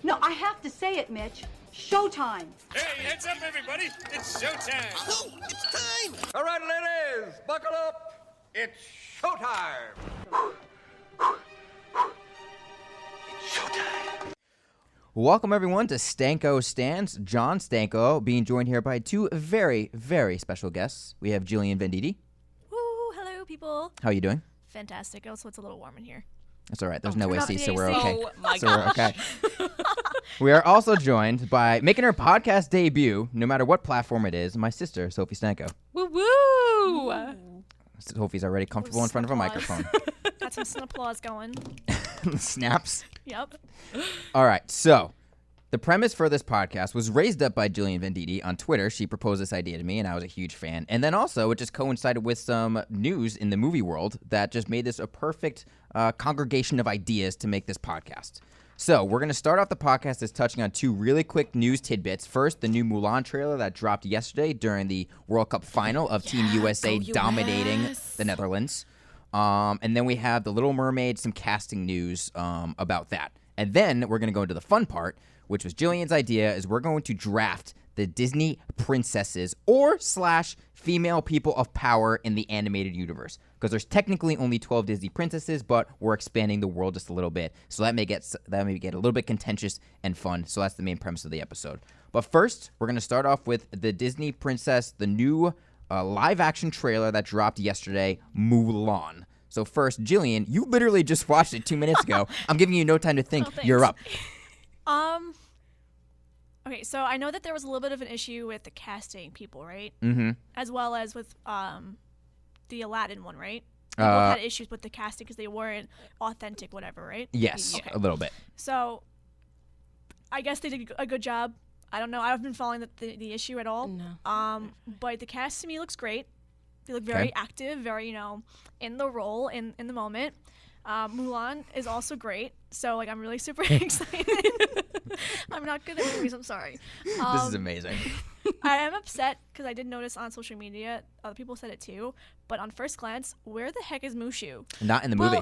No, I have to say it, Mitch. Showtime. Hey, heads up, everybody. It's showtime. Oh, it's time. All right, ladies, buckle up. It's showtime. It's showtime. Welcome, everyone, to Stanko Stands. John Stanko being joined here by two very, very special guests. We have Jillian Venditti. Woo! Hello, people. How are you doing? Fantastic. Also, it's a little warm in here. That's all right. There's no turn off AC, the so we're AC. okay. Oh my So we're okay. We are also joined by, making her podcast debut, no matter what platform it is, my sister, Sophie Stanko. Woo woo! Sophie's already comfortable in front of a microphone. Got some applause going. Snaps. Yep. All right, so the premise for this podcast was raised up by Jillian Venditti on Twitter. She proposed this idea to me, and I was a huge fan. And then also, it just coincided with some news in the movie world that just made this a perfect congregation of ideas to make this podcast. So we're going to start off the podcast as touching on two really quick news tidbits. First, the new Mulan trailer that dropped yesterday during the World Cup final of Team USA dominating the Netherlands. And then we have the Little Mermaid, some casting news about that. And then we're going to go into the fun part, which was Jillian's idea, is we're going to draft the Disney princesses or / female people of power in the animated universe. Because there's technically only 12 Disney princesses, but we're expanding the world just a little bit. So that may get a little bit contentious and fun. So that's the main premise of the episode. But first, we're going to start off with the Disney princess, the new live-action trailer that dropped yesterday, Mulan. So first, Jillian, you literally just watched it 2 minutes ago. I'm giving you no time to think. Oh, You're up. Okay, so I know that there was a little bit of an issue with the casting people, right? Mm-hmm. As well as with the Aladdin one, right? They both had issues with the casting because they weren't authentic, whatever, right? Yes, Okay. a little bit. So I guess they did a good job. I don't know. I haven't been following the issue at all. No. But the cast to me looks great. They look very active, very, in the role, in the moment. Mulan is also great. So, I'm really super excited. I'm not good at movies. I'm sorry. This is amazing. I am upset because I did notice on social media, other people said it too, but on first glance, where the heck is Mushu? Not in the movie.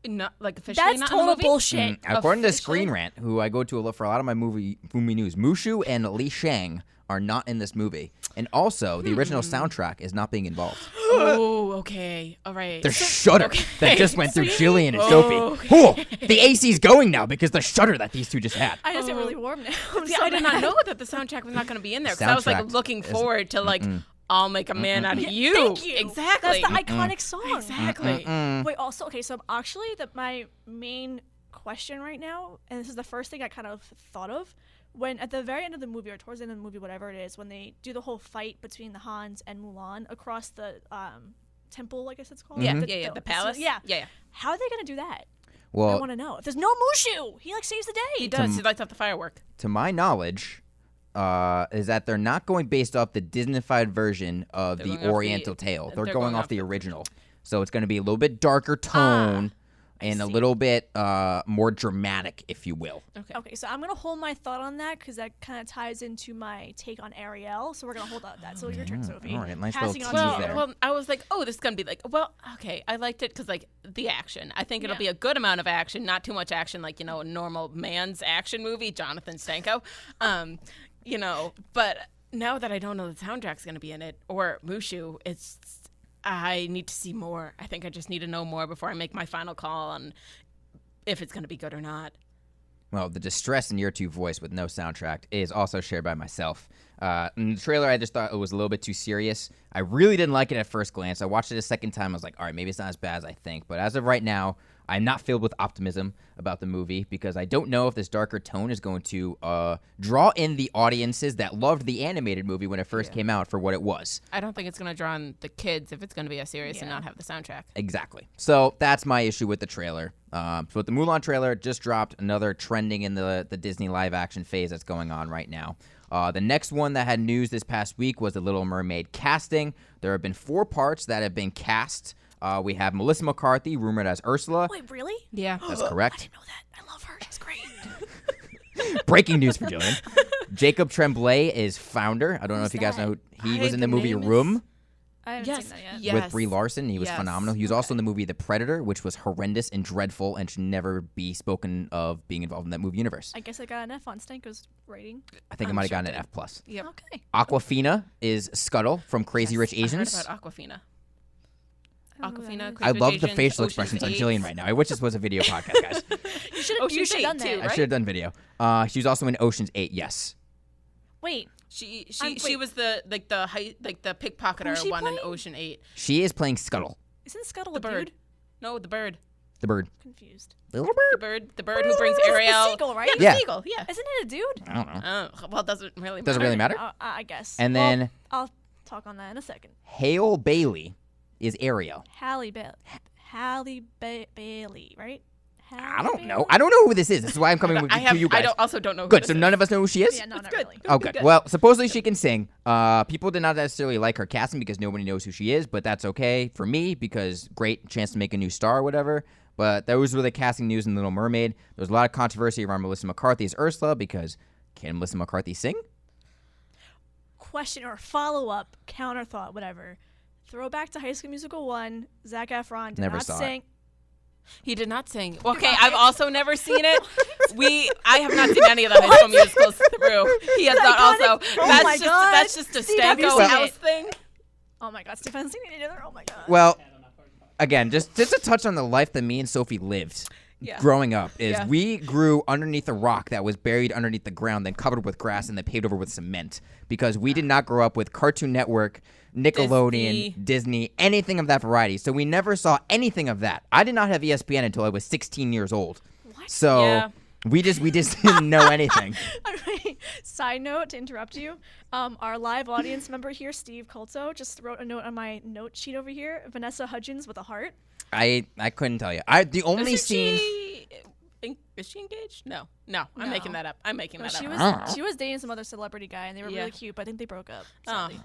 Not like officially. That's not total in the movie? bullshit. According to Officially? Screen Rant, who I go to for a lot of my movie news, Mushu and Li Shang are not in this movie. And also, the original soundtrack is not being involved. Oh, okay. All right. There's shudder that just went through Jillian and Oh, Sophie. Oh, the AC's going now because the shudder that these two just had. I just get really warm now. I'm See, so I did not mad. know that the soundtrack was not going to be in there because I was Soundtrack looking is- forward to I'll make a man out of you. Thank you. Exactly. That's the iconic song. Exactly. Wait, also, okay, so actually, my main question right now, and this is the first thing I kind of thought of, when at the very end of the movie, or towards the end of the movie, whatever it is, when they do the whole fight between the Hans and Mulan across the temple, I guess it's called? Yeah, the palace. Yeah. Yeah. How are they going to do that? I Well, want to know. If there's no Mushu, he saves the day. He does. He lights up the firework. to my knowledge, is that they're not going based off the Disneyfied version of They're the going off the- Oriental tale. They're they're going going off off the the original. So it's going to be a little bit darker tone and a see. little bit more dramatic, if you will. Okay, so I'm going to hold my thought on that because that kind of ties into my take on Ariel. So we're going to hold on that. So your turn, Sophie. all right, nice Passing little on tease to you. there. Well, I was like, oh, this is going to be okay, I liked it because, the action. I think it'll Yeah. be a good amount of action, not too much action, a normal man's action movie, Jonathan Stanko. But now that I don't know the soundtrack's going to be in it, or Mushu, I need to see more. I think I just need to know more before I make my final call on if it's going to be good or not. Well, the distress in your two voice with no soundtrack is also shared by myself. In the trailer, I just thought it was a little bit too serious. I really didn't like it at first glance. I watched it a second time. I was like, all right, maybe it's not as bad as I think. But as of right now, I'm not filled with optimism about the movie because I don't know if this darker tone is going to draw in the audiences that loved the animated movie when it first came out for what it was. I don't think it's going to draw in the kids if it's going to be a series and not have the soundtrack. Exactly. So that's my issue with the trailer. So with the Mulan trailer, just dropped another trending in the Disney live action phase that's going on right now. The next one that had news this past week was the Little Mermaid casting. There have been 4 parts that have been cast. We have Melissa McCarthy, rumored as Ursula. Wait, really? Yeah. That's I correct. didn't know that. I love her. She's great. Breaking news for Jillian. Jacob Tremblay is Founder. I don't know if you guys know. He was in the movie Room. I haven't Yes. seen that yet. Yes. with Brie Larson. He was Yes. phenomenal. He was also in the movie The Predator, which was horrendous and dreadful and should never be spoken of being involved in that movie universe. I guess I got an F on Stanko's rating. I think I I'm might have sure gotten an it F+. Yep. Okay. Aquafina is Scuttle from Crazy Rich Asians. I heard about Aquafina. I don't know who that Aquafina. is. I Crazy love Rich the Asians, facial Ocean's expressions on 8. Jillian right now. I wish this was a video podcast, guys. You should have Ocean's done 8 that. too, I right? should have done video. She was also in Ocean's 8, yes. Wait, She wait. was the pickpocketer Who's she one in playing? Ocean 8. She is playing Scuttle, isn't Scuttle The a bird. dude? No, the bird. the bird. Confused. Little The bird? bird who brings It's the Ariel. seagull, right? Yeah, the Yeah. seagull. Yeah. Isn't it a dude? I don't know. Well, it doesn't really matter. Doesn't really matter. I guess. And Well, then I'll talk on that in a second. Hale Bailey is Ariel. Halle Bailey, right? I don't know. I don't know who this is. This is why I'm coming with to you guys. also don't know who Good. this So is. none of us know who she is? Yeah, no, not good. really. Oh, good. Well, supposedly she can sing. People did not necessarily like her casting because nobody knows who she is, but that's okay for me because great chance to make a new star or whatever. But those were the casting news in Little Mermaid. There was a lot of controversy around Melissa McCarthy as Ursula because can Melissa McCarthy sing? Question or follow-up, counter thought, whatever. Throwback to High School Musical 1, Zac Efron did Never not saw it. sing. He did not sing. Okay, I've also never seen it. I have not seen any of the High School Musicals through. He has not also. Oh That's my just God. that's just a Steve, have you Stanko seen house it? thing. Oh my God, Steve hasn't seen it either. Oh my God. Well, again, just to touch on the life that me and Sophie lived Yeah. growing up is Yeah. we grew underneath a rock that was buried underneath the ground, then covered with grass and then paved over with cement because we did not grow up with Cartoon Network, Nickelodeon, Disney, anything of that variety. So we never saw anything of that. I did not have ESPN until I was 16 years old. What? So Yeah. we just didn't know anything. Side note to interrupt you, our live audience member here, Steve Colto, just wrote a note on my note sheet over here. Vanessa Hudgens with a heart. I couldn't tell you. The only scene. Is she engaged? No. I'm making that up. I'm making No, that she up. was she was dating some other celebrity guy, and they were Yeah. really cute. But I think they broke up. Oh, sadly.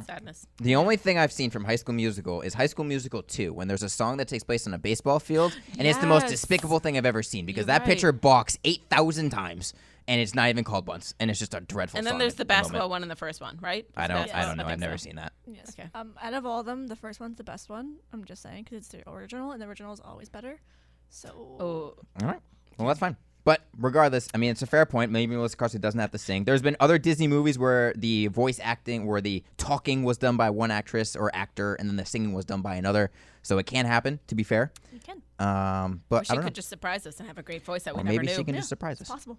sadness. The only thing I've seen from High School Musical is High School Musical 2, when there's a song that takes place on a baseball field, and it's the most Yes. despicable thing I've ever seen because You're that right. picture balks 8,000 times, and it's not even called once, and it's just a dreadful And song then there's at the moment. basketball one in the first one, right? I don't Yes. know. I I've never so. seen that. Yes. Okay. Out of all of them, the first one's the best one. I'm just saying because it's the original, and the original is always better. So. Oh, All right. Well, that's fine. But regardless, I mean, it's a fair point. Maybe Melissa McCarthy doesn't have to sing. There's been other Disney movies where the voice acting, where the talking was done by one actress or actor, and then the singing was done by another. So it can happen, to be fair. You can. But or she I don't know. could just surprise us and have a great voice that we Or never maybe knew. she can Yeah, just surprise us. It's possible.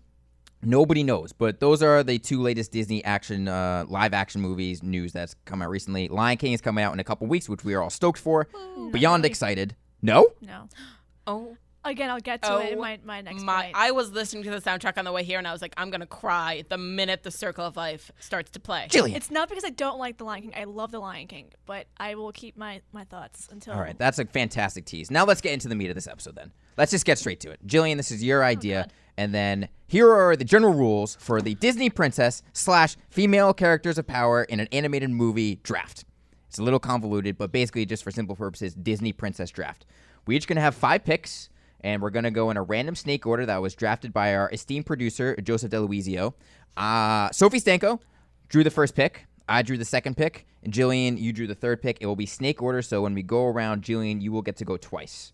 Nobody knows, but those are the two latest Disney action, live action movies news that's come out recently. Lion King is coming out in a couple weeks, which we are all stoked for. Beyond really. excited. No? No. Oh, Again, I'll get to it in my next point. I was listening to the soundtrack on the way here, and I was like, I'm gonna cry the minute the Circle of Life starts to play. Jillian. It's not because I don't like The Lion King. I love The Lion King, but I will keep my thoughts until. All right, that's a fantastic tease. Now let's get into the meat of this episode then. Let's just get straight to it. Jillian, this is your idea. God. And then here are the general rules for the Disney princess / female characters of power in an animated movie draft. It's a little convoluted, but basically just for simple purposes, Disney princess draft. We're each going to have 5 picks, and we're going to go in a random snake order that was drafted by our esteemed producer, Joseph DeLuizio. Sophie Stanko drew the first pick. I drew the second pick. And Jillian, you drew the third pick. It will be snake order, so when we go around, Jillian, you will get to go twice.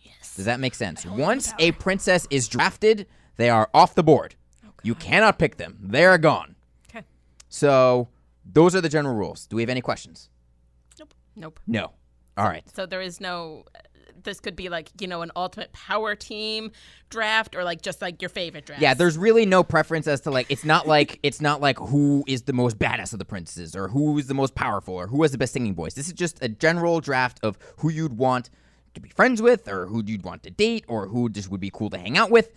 Yes. Does that make sense? hold Once the a power. princess is drafted, they are off the board. You cannot pick them. They are gone. Okay. So those are the general rules. Do we have any questions? Nope. No. All right. So there is no. This could be like, an ultimate power team draft, or like just like your favorite draft. Yeah, there's really no preference as to it's not like who is the most badass of the princesses or who is the most powerful or who has the best singing voice. This is just a general draft of who you'd want to be friends with or who you'd want to date or who just would be cool to hang out with.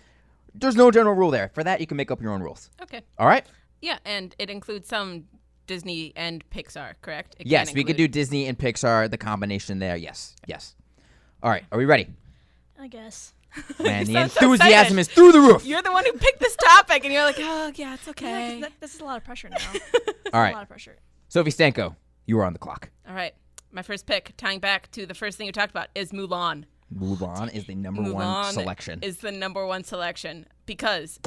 There's no general rule there. For that, you can make up your own rules. Okay. All right? Yeah, and it includes some Disney and Pixar, correct? It Yes, can we could do include- Disney and Pixar, the combination there. Yes. All right, are we ready? I guess. Man, the sound so enthusiasm excited. is through the roof. You're the one who picked this topic, and you're like, oh yeah, it's Yeah, okay. 'cause this is a lot of pressure now. All A right, lot of pressure. Sophie Stanko, you are on the clock. All right, my first pick, tying back to the first thing you talked about, is Mulan. Mulan is the number one Mulan selection. is the number one selection because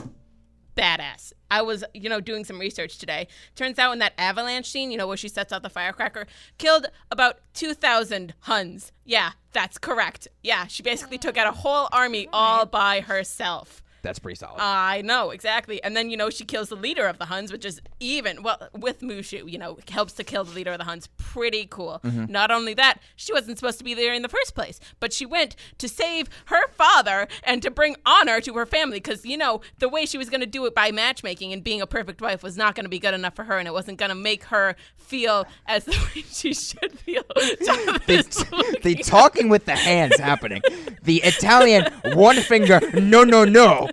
badass. I was, doing some research today. Turns out in that avalanche scene, where she sets out the firecracker, killed about 2,000 Huns. Yeah, that's correct. Yeah, she basically took out a whole army all by herself. That's pretty solid. I know, exactly. And then, she kills the leader of the Huns, which is with Mushu, helps to kill the leader of the Huns. Pretty cool. Mm-hmm. Not only that, she wasn't supposed to be there in the first place, but she went to save her father and to bring honor to her family because, the way she was going to do it by matchmaking and being a perfect wife was not going to be good enough for her, and it wasn't going to make her feel as the way she should feel. The talking with the hands happening. The Italian one finger, no.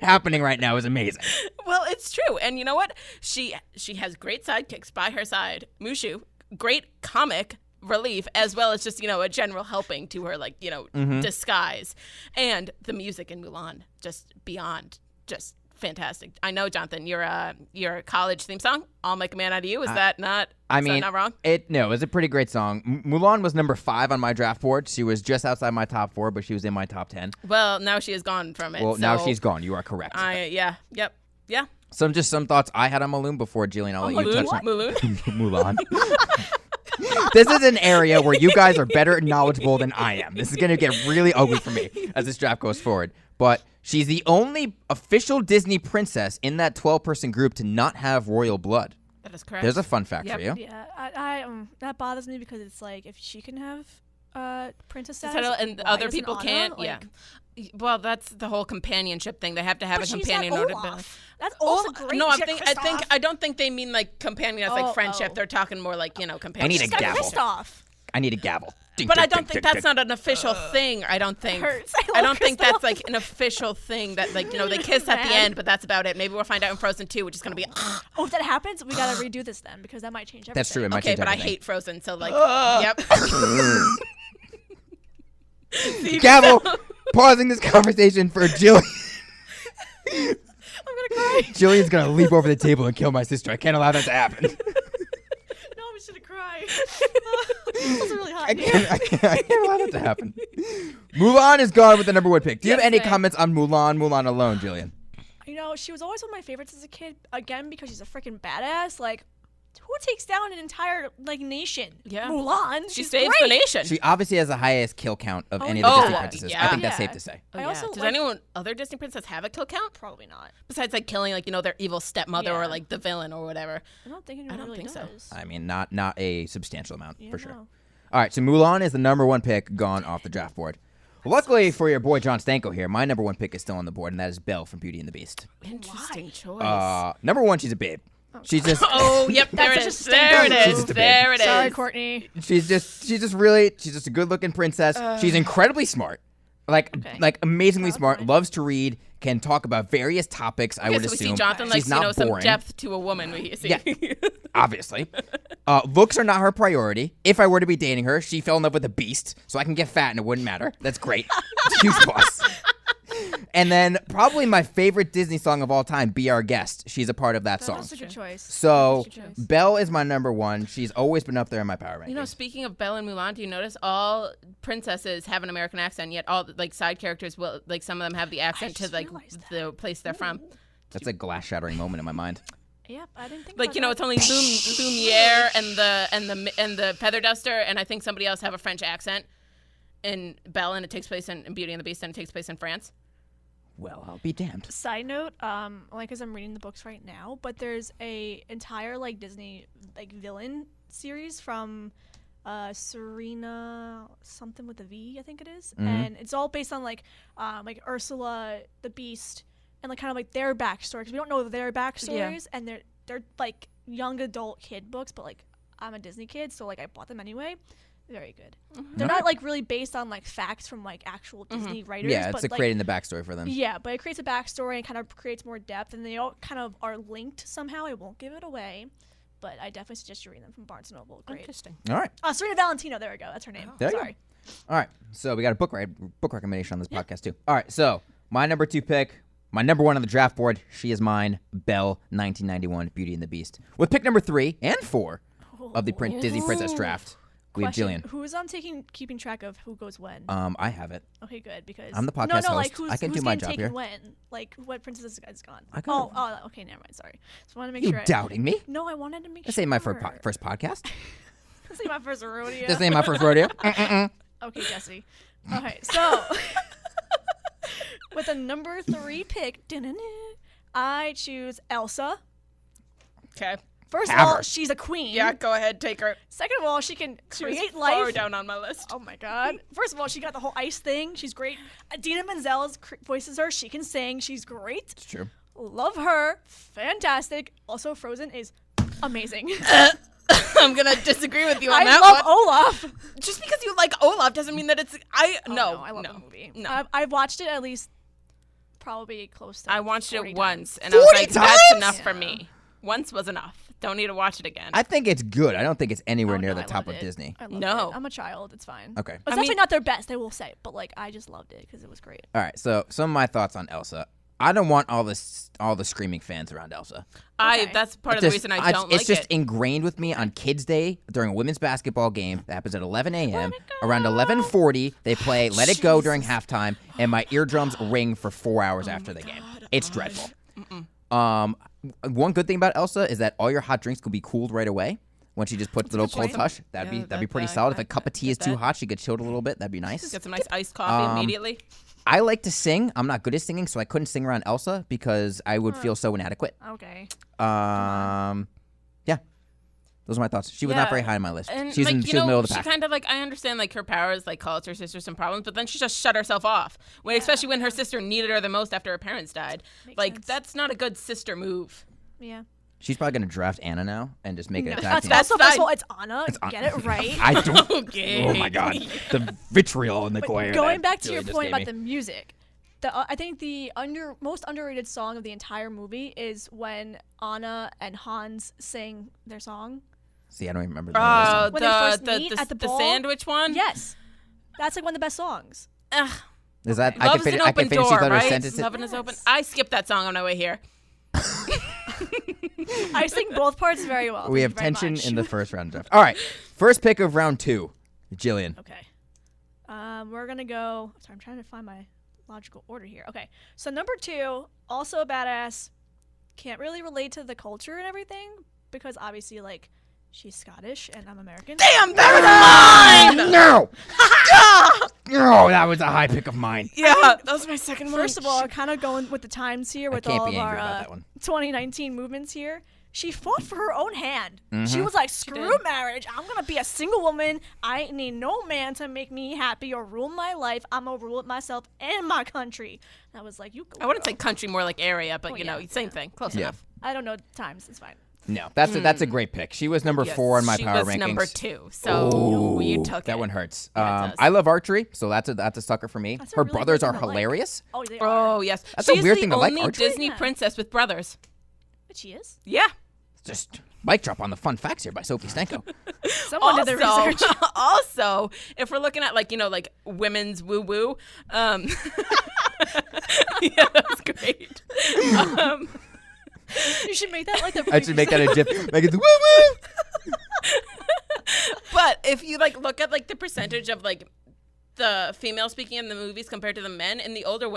Happening right now is amazing. Well, it's true. And you know what? She has great sidekicks by her side. Mushu, great comic relief, as well as just, a general helping to her, disguise. And the music in Mulan, just beyond, just fantastic. I know, Jonathan, your college theme song, I'll Make a Man Out of You. Is that not wrong? It was a pretty great song. Mulan was number 5 on my draft board. She was just outside my top 4, but she was in my top 10. Well, now she is gone from it. Well, now she's gone. You are correct. Yeah. Some thoughts I had on Mulan before, Jillian. I'll let you touch on Mulan? Mulan. This is an area where you guys are better knowledgeable than I am. This is going to get really ugly for me as this draft goes forward. But she's the only official Disney princess in that 12-person group to not have royal blood. That is correct. There's a fun fact for you. Yeah, I that bothers me because it's like if she can have princess status title and why other doesn't people Anna? can't. Like, Yeah. Well, that's the whole companionship thing. They have to have a companion in order to. That's also great. No, I don't think they mean like companion as like friendship. They're talking more like companionship. I need a gavel. Kristoff. I need a gavel. But I don't think that's not an official thing. I don't think. I don't think that's like an official thing that they kiss at the end, but that's about it. Maybe we'll find out in Frozen 2, which is gonna be. Oh, if that happens, we gotta redo this then because that might change everything. That's true. It might Okay, change but everything. I hate Frozen, so yep. Gavel. Pausing this conversation for Jillian. I'm gonna cry. Jillian's gonna leap over the table and kill my sister. I can't allow that to happen. No, I'm just gonna cry. This is really hot. I can't allow that to happen. Mulan is gone with the number 1 pick. Do you have any comments on Mulan alone, Jillian? She was always one of my favorites as a kid. Again, because she's a freaking badass. Like, who takes down an entire nation? Yeah. Mulan. She She's saves great. the nation. She obviously has the highest kill count of any of the yeah. Disney princesses. Yeah. I think that's Yeah. safe to say. I also Does like- anyone other Disney princess have a kill count? Probably not. Besides killing their evil stepmother or Yeah. the villain or whatever. I don't think anyone really think so. does. I mean, not a substantial amount, Yeah, for sure. no. All right, so Mulan is the number 1 pick gone off the draft board. Luckily for your boy John Stanko here, my number 1 pick is still on the board, and that is Belle from Beauty and the Beast. Interesting choice. Number 1, she's a babe. She's just Oh, yep, there it That's is. such a There it Stanko. She's is. just a There it baby. is. Sorry, Courtney. she's just a good-looking princess. She's incredibly smart. Like amazingly smart, fine. loves to read, can talk about various topics, I would So we assume. see Jonathan She's likes, not some boring. depth to a woman. We see. Yeah. Obviously. Looks are not her priority. If I were to be dating her, she fell in love with a beast, so I can get fat and it wouldn't matter. That's great. Huge plus. And then probably my favorite Disney song of all time, Be Our Guest. She's a part of that song. That's a good choice. So That's a good choice. Belle is my number 1. She's always been up there in my power rankings. Speaking of Belle and Mulan, do you notice all princesses have an American accent, yet all side characters will some of them have the accent to just realized the place they're from. That's a glass-shattering moment in my mind. Yep, I didn't think about It's only Lumiere and the Feather Duster, and I think somebody else have a French accent in Belle, and it takes place in Beauty and the Beast, and it takes place in France. Well, I'll be damned. Side note, because I'm reading the books right now, but there's a entire Disney villain series from Serena something with a V, I think it is, and it's all based on Ursula the Beast and kind of their backstory because we don't know their backstories, and they're young adult kid books, but I'm a Disney kid, so I bought them anyway. Very good. They're not really based on facts from actual Disney writers. Yeah, it's but, creating the backstory for them. Yeah, but it creates a backstory and kind of creates more depth, and they all kind of are linked somehow. I won't give it away, but I definitely suggest you read them from Barnes & Noble. Great. Interesting. All right. Serena Valentino. There we go. That's her name. There you Sorry. All right. So we got a book recommendation on this podcast too. All right. So my number 2 pick, my number 1 on the draft board, she is mine, Belle, 1991, Beauty and the Beast. With pick number 3 and 4 of the Disney Princess draft, We have Question, Jillian. Who's keeping track of who goes when? I have it. Okay, good, because I'm the podcast no, host. like who's, I can who's do my getting job taken here. when? Like what princess is gone? I got Oh, okay, never mind. Sorry. Just wanted to make You sure. doubting me? No, I wanted to make This sure. ain't my first podcast. This ain't my first rodeo. This ain't my first rodeo. Okay, Jesse. Okay, so with a number 3 pick, I choose Elsa. Okay. First of Have all, her. she's a queen. Yeah, go ahead, take her. Second of all, she can She was create far life. down on my list. Oh my god. First of all, she got the whole ice thing. She's great. Idina Menzel voices her. She can sing. She's great. It's true. Love her. Fantastic. Also, Frozen is amazing. I'm gonna disagree with you on I that love one. Olaf. Just because you like Olaf doesn't mean that it's. I I love the movie. No. I've watched it at least probably close to I watched 40 it times. once, and I was 40 like, "That's times? enough for Yeah. me. Once was enough. Don't need to watch it again." I think it's good. I don't think it's anywhere Oh, near no, the I top loved of it. Disney. I loved No. it. I'm a child. It's fine. Okay. It's I definitely mean- not their best, I will say. But like, I just loved it because it was great. All right. So some of my thoughts on Elsa. I don't want all the screaming fans around Elsa. Okay. That's part of the reason I don't like It's just it. ingrained with me on Kids Day during a women's basketball game that happens at 11 a.m. Around 11:40, they play "Let It Go" during halftime, and my eardrums ring for 4 hours after the game. It's dreadful. One good thing about Elsa is that all your hot drinks could be cooled right away when she just puts a little cold touch. That'd be pretty solid. If a cup of tea is too hot, she could chill it a little bit. That'd be nice. Get some nice iced coffee immediately. I like to sing. I'm not good at singing, so I couldn't sing around Elsa because I would feel so inadequate. Okay. Yeah. Those are my thoughts. She was not Yeah. very high on my list. And She was in the middle of the she pack. kind of like I understand like her powers like caused her sister some problems, but then she just shut herself off. Especially when her sister needed her the most after her parents died. Makes sense. That's not a good sister move. Yeah. She's probably going to draft Anna now and just make it a tag That's team. also, first of fine. all, it's Anna. Get it right. I don't. Okay. Oh my god, the vitriol in the choir. Going that back to Julia your just point gave about me. the music, I think the most underrated song of the entire movie is when Anna and Hans sing their song. See, I don't even remember the name of the song. When they first meet at the ball? sandwich one. Yes, that's like one of the best songs. Ugh. Is that Love I is can an finish? I open can finish door, these other right? sentences. Love is open. I skipped that song on my way here. I sing both parts very well. We Thank have you very tension much. in the first round draft. All right, first pick of round 2, Jillian. Okay. We're gonna go. Sorry, I'm trying to find my logical order here. Okay. So number 2, also a badass. Can't really relate to the culture and everything because obviously, like, she's Scottish and I'm American. Damn, that was mine. No! No, that was a high pick of mine. Yeah, that was my second one. First of all, kind of going with the times here with can't all be of angry our about that one. 2019 movements here. She fought for her own hand. She was like, screw did. marriage. I'm going to be a single woman. I need no man to make me happy or rule my life. I'm going to rule it myself and my country. And I was like, you go, I wouldn't girl. say country, more like area, but Oh, you know, yeah, same thing. Close Yeah. enough. I don't know times. It's fine. No, that's a great pick. She was number 4 in my she power was rankings. number 2, so you took That it. one hurts. Yeah, it does. I love archery, so that's a sucker for me. That's a Her really brothers good are thing to like. hilarious. Oh, they are. Oh yes, That's a she's weird the thing to like, only archery? Disney Yeah. princess with brothers. But she is. Yeah. Just mic drop on the fun facts here by Sophie Stanko. Someone did the Also, research. also, if we're looking at like like women's woo woo, yeah, that's great. You should make that like the I should make that a dip. Make it the woo woo. But if you like look at like the percentage of like the female speaking in the movies compared to the men, in the older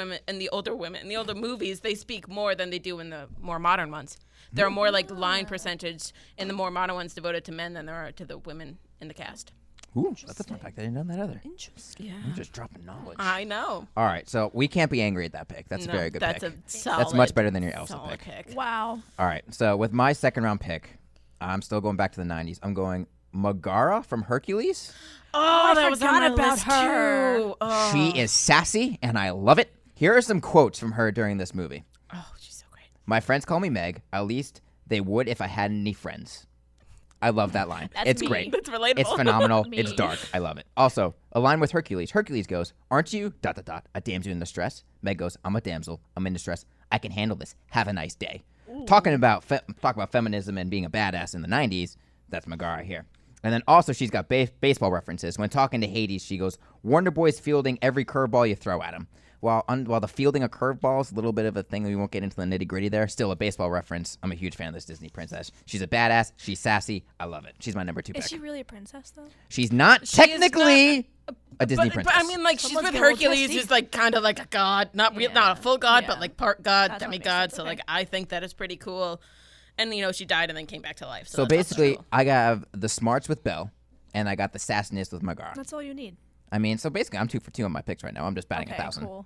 movies, they speak more than they do in the more modern ones. There are more like line percentage in the more modern ones devoted to men than there are to the women in the cast. Ooh, that's a fun fact. I didn't know that either. Interesting. Yeah. I'm just dropping knowledge. I know. All right, so we can't be angry at that pick. That's a No, very good that's pick. a solid, That's much better than your Elsa solid pick. Wow. All right, so with my second round pick, I'm still going back to the 90s. I'm going Megara from Hercules. Oh, I that was on forgot my about list her. too. Oh. She is sassy, and I love it. Here are some quotes from her during this movie. Oh, she's so great. My friends call me Meg. At least they would if I had any friends. I love that line. That's It's me. great. That's relatable. It's phenomenal. Me. It's dark. I love it. Also, a line with Hercules. Hercules goes, "Aren't you ... a damsel in distress?" Meg goes, "I'm a damsel. I'm in distress. I can handle this. Have a nice day." Talk about feminism and being a badass in the 90s. That's Megara here. And then also she's got baseball references. When talking to Hades, she goes, "Wonder Boy's fielding every curveball you throw at him." while the fielding of curveballs, a little bit of a thing, we won't get into the nitty-gritty there. Still a baseball reference. I'm a huge fan of this Disney princess. She's a badass. She's sassy. I love it. She's my number 2 pick. Is she really a princess though? She's not technically a Disney princess. But I mean, like, she's Someone's with getting a little Hercules, testy. who's like kind of like a god, not a full god, Yeah. but like part god, That's what makes demigod. sense, So okay. like, I think that is pretty cool. And she died and then came back to life. So that's also basically, cool. I got the smarts with Belle, and I got the sassiness with Magar. That's all you need. I mean, so basically, I'm 2 for 2 on my picks right now. I'm just batting 1,000. Cool.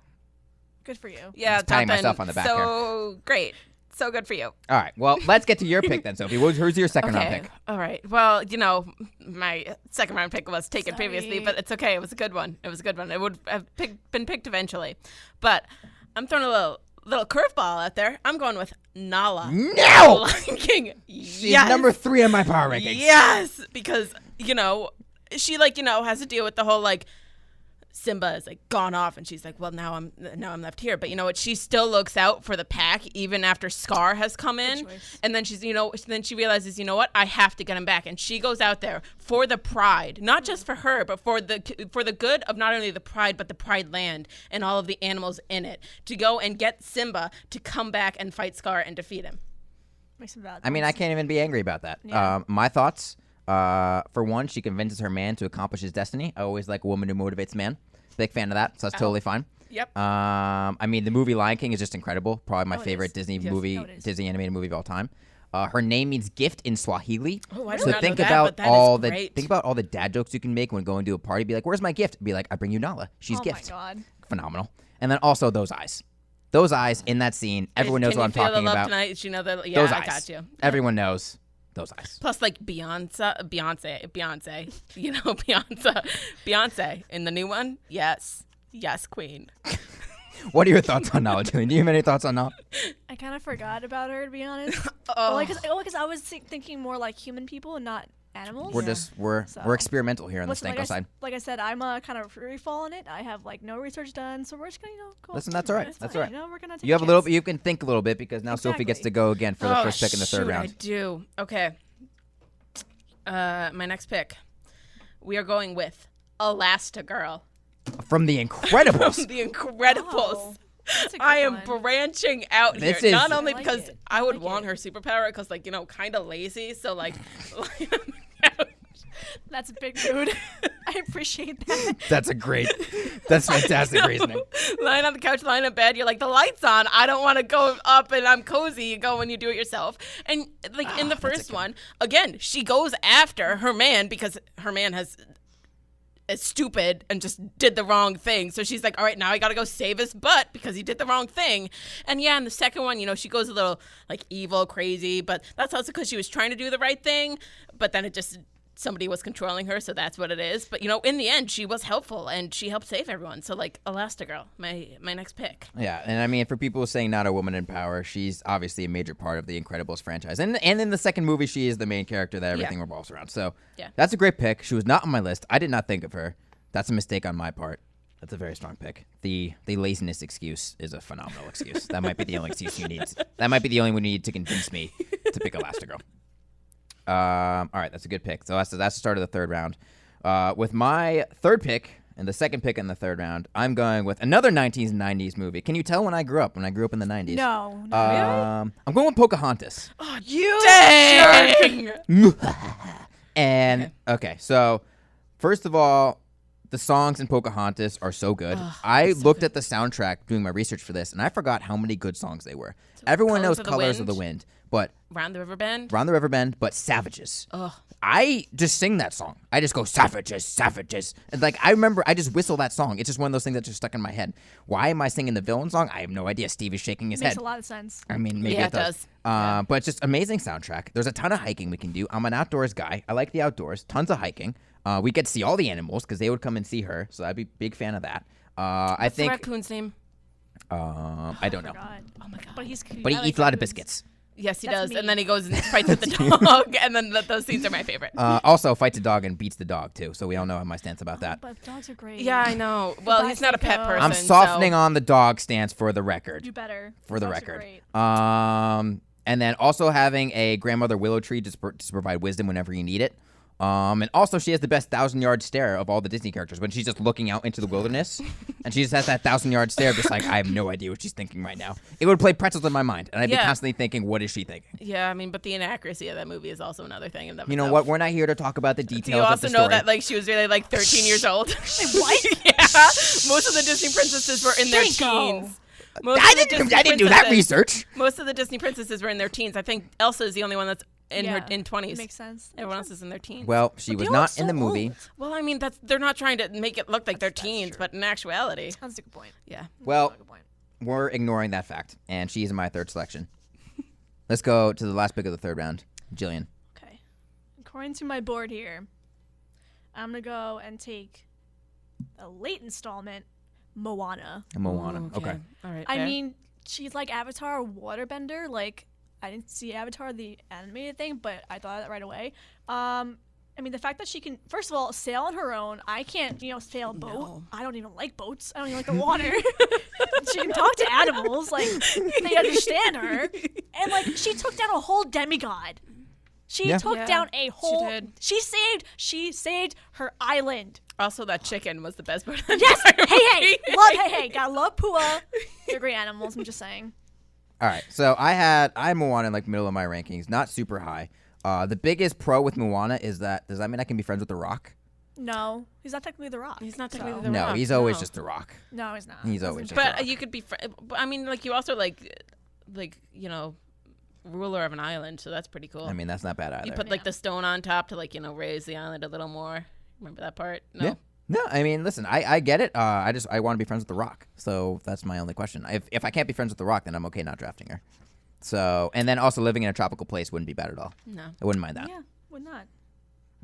Good for you. yeah, just patting top myself end. on the back So great, so good for you. All right, well, let's get to your pick then, Sophie. Who's your second round pick? All right. Well, my second round pick was taken previously, but it's okay. It was a good one. It would have been picked eventually. But I'm throwing a little curveball out there. I'm going with Nala. No! Lion King. She's Yes. number 3 on my power rankings. Yes, because she has to deal with the whole Simba is gone off, and she's like, well, now I'm left here. But you know what? She still looks out for the pack even after Scar has come in, choice. and then then she realizes, you know what? I have to get him back, and she goes out there for the pride, not just for her, but for the good of not only the pride but the Pride Land and all of the animals in it, to go and get Simba to come back and fight Scar and defeat him. Makes some bad I mean, I can't even be angry about that. Yeah. My thoughts, for one, she convinces her man to accomplish his destiny. I always like a woman who motivates man. Big fan of that, so that's totally fine. Yep. I mean, the movie Lion King is just incredible. Probably my it favorite is. Disney Yes. movie, Oh, it is. Disney animated movie of all time. Her name means gift in Swahili. Oh, I did so not think know that, about but that is all great. think about all the dad jokes you can make when going to a party. Be like, "Where's my gift?" Be like, "I bring you Nala. She's Oh gift." my god. Phenomenal. And then also those eyes. Those eyes in that scene. Everyone knows Can what you I'm feel talking the love about. Tonight? You know that? Yeah, Those I eyes. got you. Everyone knows those eyes. Plus, Beyonce, Beyonce in the new one. Yes, queen. What are your thoughts on Nala, Julian? Do you have any thoughts on Nala? I kind of forgot about her, to be honest. Oh. Because I was thinking more like human people and not animals. We're So- experimental here on the Like Stanko side. like I said, I'm kind of free fall on it. I have no research done, so we're just gonna go. Listen, that's all right. It's That's okay, all right. we're gonna take You have a a little chance. bit. You can think a little bit because now Sophie gets to Exactly. go again for the first pick in the third shoot, I round. do. Okay. My next pick. We are going with Elastigirl From The Incredibles. from The Incredibles. Oh, that's a good I am one. branching out This here. is- Not only I like because it. I I would like want it. her superpower, because kind of lazy. So That's a big mood. I appreciate that. That's fantastic reasoning. lying on the couch, lying in bed, you're like, the light's on. I don't want to go up and I'm cozy. You go when you do it yourself. And in the first one, again, she goes after her man because her man is stupid and just did the wrong thing. So she's like, all right, now I got to go save his butt because he did the wrong thing. And yeah, in the second one, she goes a little evil, crazy, but that's also because she was trying to do the right thing. But then somebody was controlling her, so that's what it is. But in the end, she was helpful and she helped save everyone. So Elastigirl, my next pick. Yeah, and I mean, for people saying not a woman in power, she's obviously a major part of the Incredibles franchise. And in the second movie, she is the main character that everything revolves around. So Yeah. that's a great pick. She was not on my list. I did not think of her. That's a mistake on my part. That's a very strong pick. The laziness excuse is a phenomenal excuse. That might be the only excuse you need. That might be the only one you need to convince me to pick Elastigirl. All right, that's a good pick. So that's the start of the third round. With my third pick and the second pick in the third round, I'm going with another 1990s movie. Can you tell when I grew up? When I grew up in the 90s? No. I'm going with Pocahontas. Dang! And okay, so first of all, the songs in Pocahontas are so good. I looked at the soundtrack doing my research for this, and I forgot how many good songs they were. Everyone knows Colors of the Wind, but Round the River Bend. Round the River Bend, but Savages. I just sing that song. I just go, Savages, Savages. And I remember I just whistle that song. It's just one of those things that just stuck in my head. Why am I singing the villain song? I have no idea. Steve is shaking his Makes head. a lot of sense. I mean, maybe Yeah, it does. But it's just amazing soundtrack. There's a ton of hiking we can do. I'm an outdoors guy. I like the outdoors. Tons of hiking. We get to see all the animals because they would come and see her. So I'd be a big fan of that. I What's the think raccoon's name? I don't know. God. Oh my god. But he's cute. But he I like eats a lot of raccoons. biscuits. Yes, he That's does. me. And then he goes and fights with the dog. And then those scenes are my favorite. Also fights a dog and beats the dog too. So we all know my stance about that. But dogs are great. Yeah, I know. Well, he's not a pet Stanko. person. I'm softening on the dog stance for the record. You better. For the Dogs are record. great. And then also having a grandmother willow tree to provide wisdom whenever you need it. And also, she has the best 1,000-yard stare of all the Disney characters when she's just looking out into the wilderness, and she just has that 1,000-yard stare, just like, I have no idea what she's thinking right now. It would play pretzels in my mind, and I'd be constantly thinking, what is she thinking? Yeah, I mean, but the inaccuracy of that movie is also another thing. In You know what? We're not here to talk about the details. Do you also of the know story. that like she was really like 13 years old? What? Yeah, most of the Disney princesses were in their Stanko. teens. I didn't do that research. Most of the Disney princesses were in their teens. I think Elsa is the only one that's in her in 20s. Makes sense. Everyone else is in their teens. Well, she was not in the movie. Well, I mean, they're not trying to make it look like they're teens, but in actuality, That's a good point. yeah. Well, we're ignoring that fact, and she's my third selection. Let's go to the last pick of the third round. Jillian. Okay. According to my board here, I'm going to go and take a late installment, Moana. Moana. Okay. All right. I fair. mean, she's like Avatar waterbender. Like, I didn't see Avatar, the animated thing, but I thought of that right away. I mean, the fact that she can, first of all, sail on her own. I can't, sail a boat. No. I don't even like boats. I don't even like the water. She can talk to animals. Like, they understand her. And, like, she took down a whole demigod. She took Yeah, down a whole. did. She saved her island. Also, that chicken was the best part. Yes. Hey. Gotta love Pua. They're great animals. I'm just saying. All right, so I had Moana in like middle of my rankings, not super high. The biggest pro with Moana is that does that mean I can be friends with The Rock? No, he's not technically the Rock. He's not technically so. the No, Rock. he's always No. just The Rock. No, he's not. He's always just. But The Rock. you could be. I mean, like you also like ruler of an island, so that's pretty cool. I mean, that's not bad either. you put like the stone on top to like raise the island a little more. Remember that part? No. Yeah. No, I mean, listen, I get it. I want to be friends with The Rock, so that's my only question. If I can't be friends with The Rock, then I'm okay not drafting her. So, and then also living in a tropical place wouldn't be bad at all. No. I wouldn't mind that. Yeah, would not.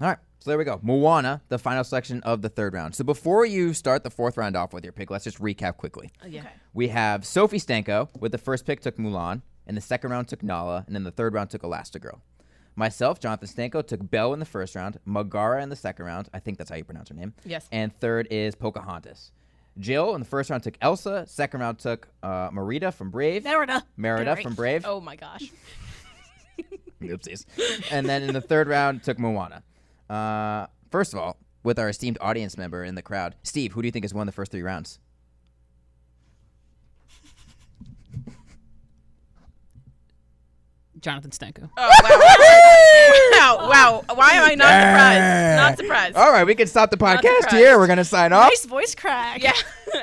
All right, so there we go. Moana, the final selection of the third round. So before you start the fourth round off with your pick, let's just recap quickly. Yeah. Okay. We have Sophie Stanko with the first pick took Mulan, and the second round took Nala, and then the third round took Elastigirl. Myself, Jonathan Stanko, took Belle in the first round, Megara in the second round. I think that's how you pronounce her name. Yes. And third is Pocahontas. Jill in the first round took Elsa. Second round took Merida from Brave. Merida. Merida from Brave. Oh my gosh. Oopsies. And then in the third round took Moana. First of all, with our esteemed audience member in the crowd, Steve, who do you think has won the first three rounds? Jonathan Stanko. Oh wow. Why am I not surprised? Not surprised. All right, we can stop the podcast surprised. here. We're going to sign off. Nice voice crack. Yeah.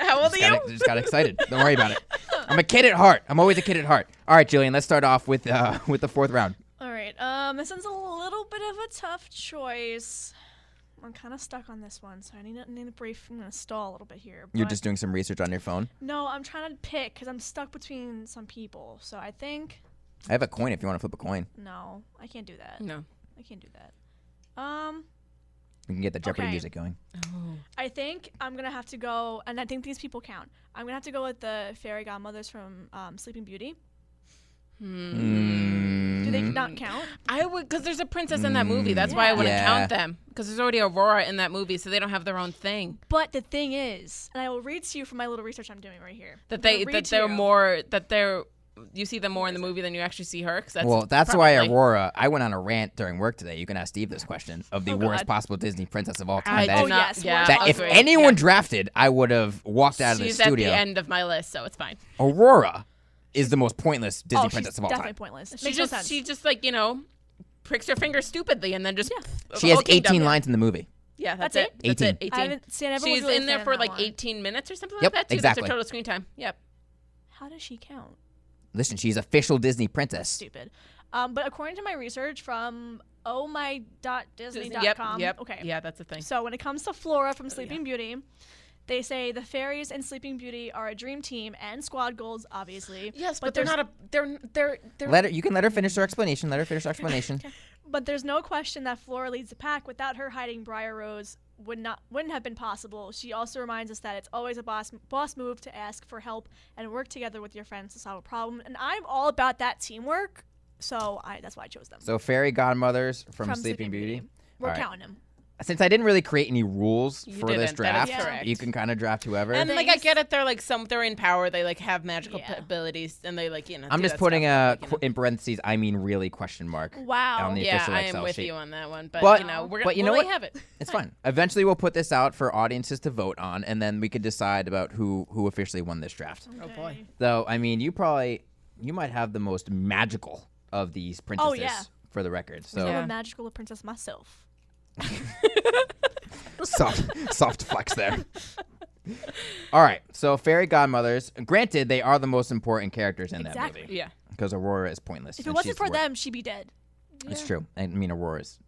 How old are you? Just got excited. Don't worry about it. I'm a kid at heart. I'm always a kid at heart. All right, Jillian, let's start off with the fourth round. All right. This one's a little bit of a tough choice. I'm kind of stuck on this one, so I need a brief. I'm gonna stall a little bit here. You're but- just doing some research on your phone. No, I'm trying to pick because I'm stuck between some people. So I think I have a coin if you want to flip a coin. no, I can't do that. No. I can't do that. We can get the Jeopardy Okay. music going. I think I'm gonna have to go, and I think these people count. I'm gonna have to go with the fairy godmothers from Sleeping Beauty. Do they not count? I would, because there's a princess in that movie. That's why I wouldn't Yeah. count them. Because there's already Aurora in that movie, so they don't have their own thing. But the thing is, and I will read to you from my little research I'm doing right here. That I'm they gonna read that to they're you. more that they're you see them more in the movie than you actually see her. 'Cause that's Well, that's why probably- Aurora. I went on a rant during work today. You can ask Steve this question of the Oh, worst God. possible Disney princess of all time. I that do if, not. yes, Yeah, that I'll if agree. anyone Yeah. drafted, I would have walked out of the She's studio. at the end of my list, so it's fine. Aurora is the most pointless Disney Oh, princess she's of all definitely time. pointless. She Makes no just sense. she just like pricks her finger stupidly and then just She has whole kingdom. 18 lines in the movie. Yeah, that's That's it. That's 18. it. 18. I haven't seen everyone's She's really in there fan for of like that one. 18 minutes or something Yep, like that too. exactly. That's her total screen time. Yep. How does she count? Listen, she's official Disney princess. Stupid. But according to my research from ohmy.disney.com, Yep. okay. Yeah, that's the thing. So when it comes to Flora from Sleeping Beauty, they say the fairies and Sleeping Beauty are a dream team and squad goals, obviously. Yes, but they're there's- not a. They're. You can let her finish her explanation. Let her finish her explanation. But there's no question that Flora leads the pack. Without her, hiding Briar Rose wouldn't have been possible. She also reminds us that it's always a boss move to ask for help and work together with your friends to solve a problem. And I'm all about that teamwork, so that's why I chose them. So fairy godmothers from Sleeping Beauty. We're All right. counting them. since I didn't really create any rules for this didn't. That is draft, correct. you can kind of draft whoever. And like I get it, they're like they're in power, they like have magical abilities, and they like I'm do just that putting stuff, in parentheses. I mean, really ? Mark. Wow. On the Yeah, official I Excel am with sheet. you on that one, but, But- you know we're but you gonna know what? have it. It's fine. Eventually, we'll put this out for audiences to vote on, and then we could decide about who officially won this draft. Oh boy. Though, I mean, you might have the most magical of these princesses yeah. for the record. So I'm Yeah. a magical princess myself. soft flex there. All right, so fairy godmothers. Granted, they are the most important characters in that Exactly. movie. Yeah. Because Aurora is pointless. If it and wasn't she's for the worst. them, she'd be dead. It's true. I mean, Aurora is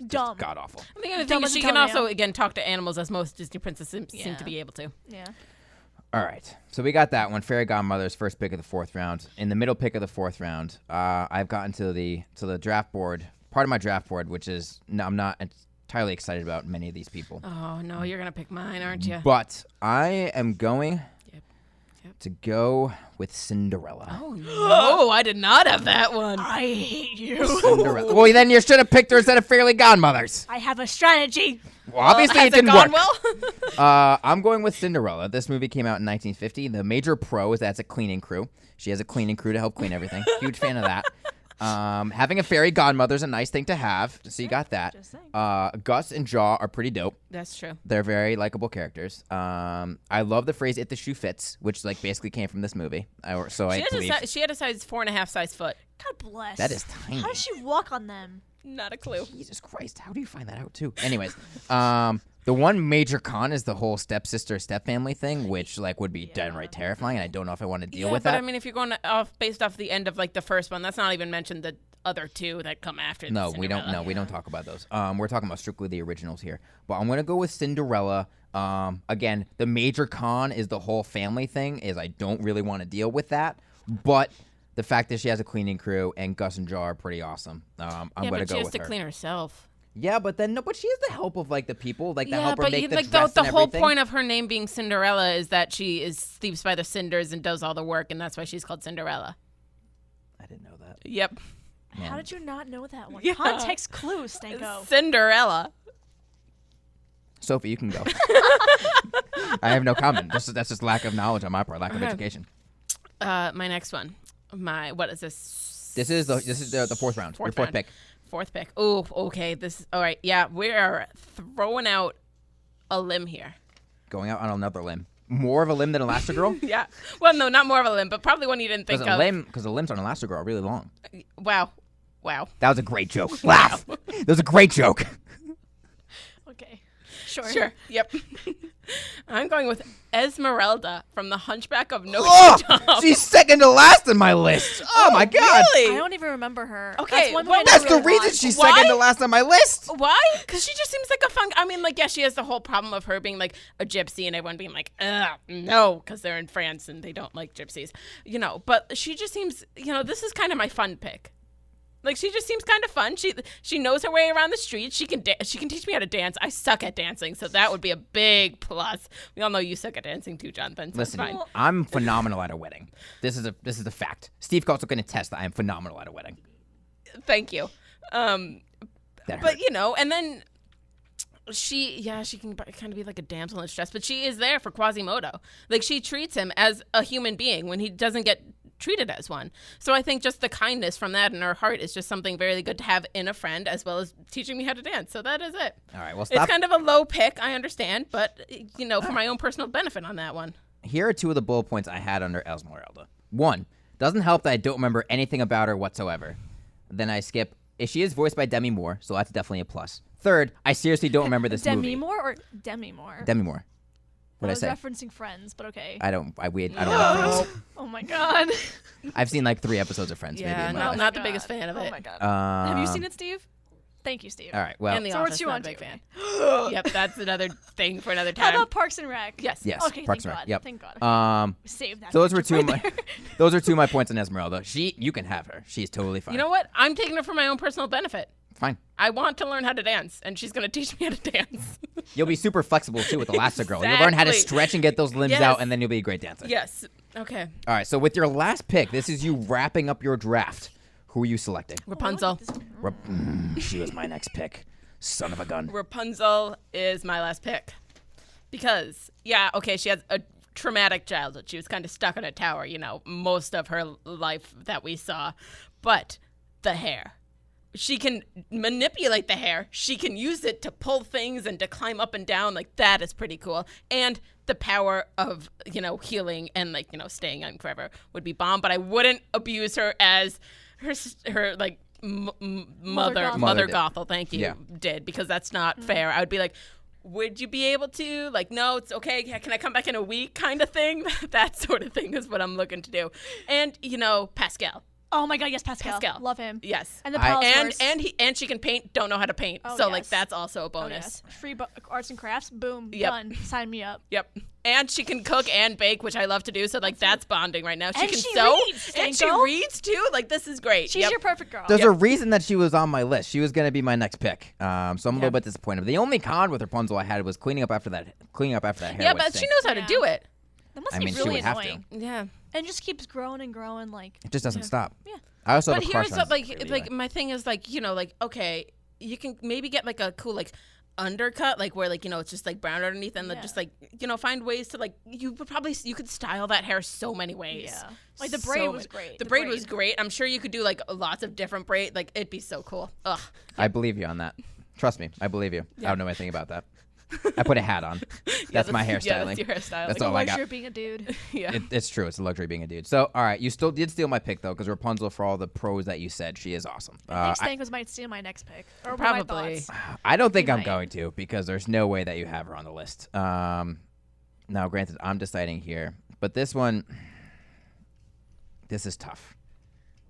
Dumb. god awful. I think the thing Dumb is as she a can toenail. also again talk to animals as most Disney princesses seem Yeah. to be able to. Yeah. All right, so we got that one. Fairy godmothers, first pick of the 4th round. In the middle pick of the 4th round, I've gotten to the draft board, part of my draft board, which is I'm not entirely excited about many of these people. Oh no, you're gonna pick mine, aren't you? But I am going Yep. to go with Cinderella. Oh no, I did not have that one. I hate you. Cinderella. Well, then you should have picked her instead of Fairy Godmothers. I have a strategy. Well, obviously Has it didn't gone work. well? I'm going with Cinderella. This movie came out in 1950. The major pro is that it's a cleaning crew. She has a cleaning crew to help clean everything. Huge fan of that. Having a fairy godmother is a nice thing to have. So you got that. Just saying. Gus and Jaw are pretty dope. That's true. They're very likable characters. I love the phrase "if the shoe fits," which like basically came from this movie. I believe. She had a size 4.5 size foot. God bless. That is tiny. How does she walk on them? Not a clue. Jesus Christ, how do you find that out too? Anyways, the one major con is the whole stepsister stepfamily thing, which like would be downright terrifying, and I don't know if I want to deal with but that. I mean, if you're going based off the end of like the first one, that's not even mentioned the other two that come after. No, we don't. No, we don't talk about those. We're talking about strictly the originals here. But I'm gonna go with Cinderella. Again, the major con is the whole family thing. Is I don't really want to deal with that. But the fact that she has a cleaning crew and Gus and Jar are pretty awesome. I'm gonna but go she has with to her. clean herself. Yeah, but then no, but she has the help of like the people, like the Yeah, help her but make the like dress the and whole everything. point of her name being Cinderella is that she sleeps by the cinders and does all the work, and that's why she's called Cinderella. I didn't know that. Yep, Man. How did you not know that one? Yeah. Context clue, Stanko. Cinderella. Sophie, you can go. I have no comment. That's just lack of knowledge on my part, lack of education. My next one. What is this? This is the 4th round. Your 4th round. pick. 4th pick. Oh, okay. All right. Yeah, we are throwing out a limb here. Going out on another limb. More of a limb than Elastigirl? Yeah. Well, no, not more of a limb, but probably one you didn't think of. Because the limbs on Elastigirl are really long. Wow. That was a great joke. Laugh. That was a great joke. Okay. Sure. Sure. Yep. I'm going with Esmeralda from The Hunchback of Notre Oh, Dame. she's second to last on my list. Oh my God. Really? I don't even remember her. Okay, That's one well, movie I That's never the really reason watched. she's Why? second to last on my list. Why? Because she just seems like a fun. I mean, like, yeah, she has the whole problem of her being like a gypsy and everyone being like, no, because they're in France and they don't like gypsies, you know. But she just seems, this is kind of my fun pick. Like, she just seems kind of fun. She knows her way around the street. She can teach me how to dance. I suck at dancing, so that would be a big plus. We all know you suck at dancing too, Jonathan. So Listen, it's fine. I'm phenomenal at a wedding. This is a fact. Steve also can attest that I am phenomenal at a wedding. Thank you. That But hurt. and then she can kind of be like a damsel in distress, but she is there for Quasimodo. Like, she treats him as a human being when he doesn't get treated as one. So I think just the kindness from that in her heart is just something very good to have in a friend, as well as teaching me how to dance. So that is it. All right, well, It's stop. kind of a low pick, I understand, but for my own personal benefit on that one. Here are two of the bullet points I had under Esmeralda. One, doesn't help that I don't remember anything about her whatsoever. Then I skip. She is voiced by Demi Moore, so that's definitely a plus. Third, I seriously don't remember this movie. Demi Moore or Demi Moore? Demi Moore. What I did I was say? referencing Friends, but okay. I don't like Friends. Oh my God. I've seen like 3 episodes of Friends. Yeah, maybe in my no, life. not the biggest fan of it. Oh my God. Have you seen it, Steve? Thank you, Steve. All right. Well, And The So we're Office, two not on a big two. fan. Yep, that's another thing for another How time. about Parks and Rec? Yes. yes. Okay, Parks thank and Rec. God. Yep. Thank God. So Save that. those were picture two of right my. there. Those are two of my points on Esmeralda. You can have her. She's totally fine. You know what? I'm taking her for my own personal benefit. Fine. I want to learn how to dance, and she's going to teach me how to dance. You'll be super flexible too with Elastigirl. You'll learn how to Exactly. stretch and get those limbs Yes. out, and then you'll be a great dancer. Yes. Okay. All right. So with your last pick, this is you wrapping up your draft. Who are you selecting? Rapunzel. She was my next pick. Son of a gun. Rapunzel is my last pick. Because, yeah, okay, she has a traumatic childhood. She was kind of stuck in a tower, most of her life that we saw. But the hair. She can manipulate the hair. She can use it to pull things and to climb up and down. Like, that is pretty cool. And the power of, healing and, staying young forever would be bomb. But I wouldn't abuse her as her Mother Gothel, thank you, did. Because that's not fair. I would be like, would you be able to? Like, no, it's okay. Can I come back in a week kind of thing? That sort of thing is what I'm looking to do. And, Pascal. Oh my God, yes, Pascal. Love him. Yes. And the Palace and she can paint, don't know how to paint. Oh, so yes. that's also a bonus. Oh, yes. Free arts and crafts, boom, Yep. done. Sign me up. Yep. And she can cook and bake, which I love to do. So that's bonding right now. She And can she sew reads, and she Stanko. reads too. Like, this is great. She's your perfect girl. There's a reason that she was on my list. She was going to be my next pick. So I'm a little bit disappointed. The only con with Rapunzel I had was cleaning up after that hair. Yeah, would but stink. she knows how to do it. That must I be mean, she really would have to. annoying. Yeah. And just keeps growing and growing, like. It just doesn't stop. Yeah. I also have But a crush here's on like my thing is okay, you can maybe get like a cool undercut, where it's just brown underneath, and then just find ways to you could style that hair so many ways. Yeah. Like the braid was great. The braid was great. I'm sure you could do lots of different braid. It'd be so cool. Ugh. I believe you on that. Trust me, I believe you. I don't know anything about that. I put a hat on. That's my hairstyling. Yeah, that's your hairstyling. That's all I got. Luxury of being a dude. Yeah. It's true. It's a luxury being a dude. So, all right, you still did steal my pick, though, because Rapunzel, for all the pros that you said, she is awesome. I think Stanko might steal my next pick. Or Probably. My thoughts. I don't think You I'm might. going to, because there's no way that you have her on the list. Now, granted, I'm deciding here, but this one, this is tough.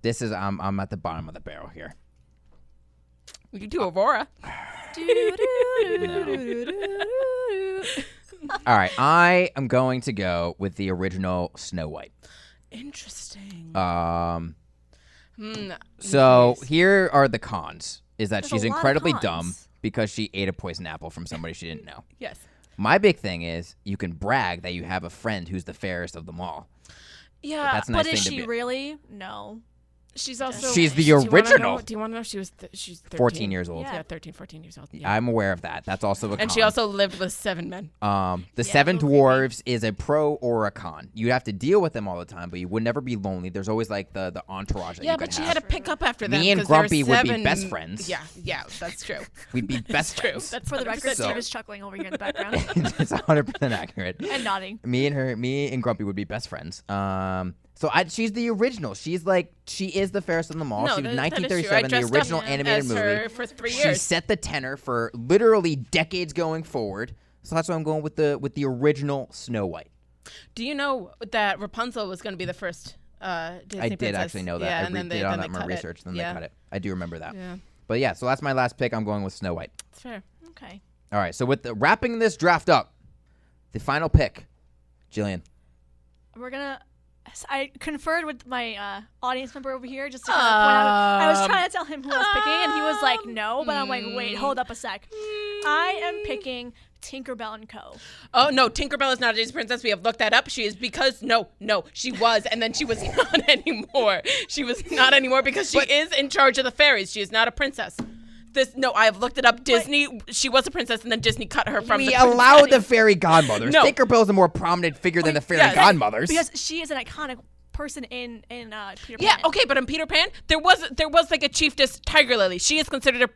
I'm at the bottom of the barrel here. We could do Aurora. All right, I am going to go with the original Snow White. Interesting. So here are the cons: is that There's she's a lot of incredibly cons. dumb because she ate a poison apple from somebody she didn't know. Yes. My big thing is you can brag that you have a friend who's the fairest of them all. Yeah. That's a nice But is thing she to be. really? No. She's also. She's the Do you wanna original. know- Do you want to know she's 13? 14 years old. Yeah. Yeah, 13, 14 years old. Yeah. I'm aware of that. That's also a con. And she also lived with 7 men. The Seven so creepy. Dwarves is a pro or a con. You have to deal with them all the time, but you would never be lonely. There's always the entourage that Yeah, you but could she have. had to pick up after them. Me and 'cause there were Grumpy would be 7 best friends. Yeah, that's true. We'd be best True. friends. That's For the 100% record, So- Steve is chuckling over here in the background It's 100% accurate. and nodding. Me and Grumpy would be best friends. She's the original. She is the fairest of them all. No, She was that is true. 1937, I the dressed original up animated as movie. her for 3 She years. set the tenor for literally decades going forward. So that's why I'm going with the original Snow White. Do you know that Rapunzel was going to be the first Disney I did princess? actually know that. Yeah, I and then did they, on then that they my cut research. it. Then Yeah. they cut it. I do remember that. Yeah, But yeah, so that's my last pick. I'm going with Snow White. it's fair. Okay. All right. So with wrapping this draft up, the final pick, Jillian. I conferred with my audience member over here just to kind of point out. I was trying to tell him who I was picking, and he was like, no. But I'm like, wait, hold up a sec. I am picking Tinkerbell and Co. Oh, no, Tinkerbell is not a Disney princess. We have looked that up. She is because, no, she was, and then she was not anymore. She was not anymore because she is in charge of the fairies. She is not a princess. I have looked it up. Disney, she was a princess, and then Disney cut her from We the allowed the princess. fairy godmothers. No. Tinkerbell's a more prominent figure than the fairy yes. godmothers. Because she is an iconic person in Peter Pan. Yeah, okay, but in Peter Pan, there was like a chiefess Tiger Lily. She is considered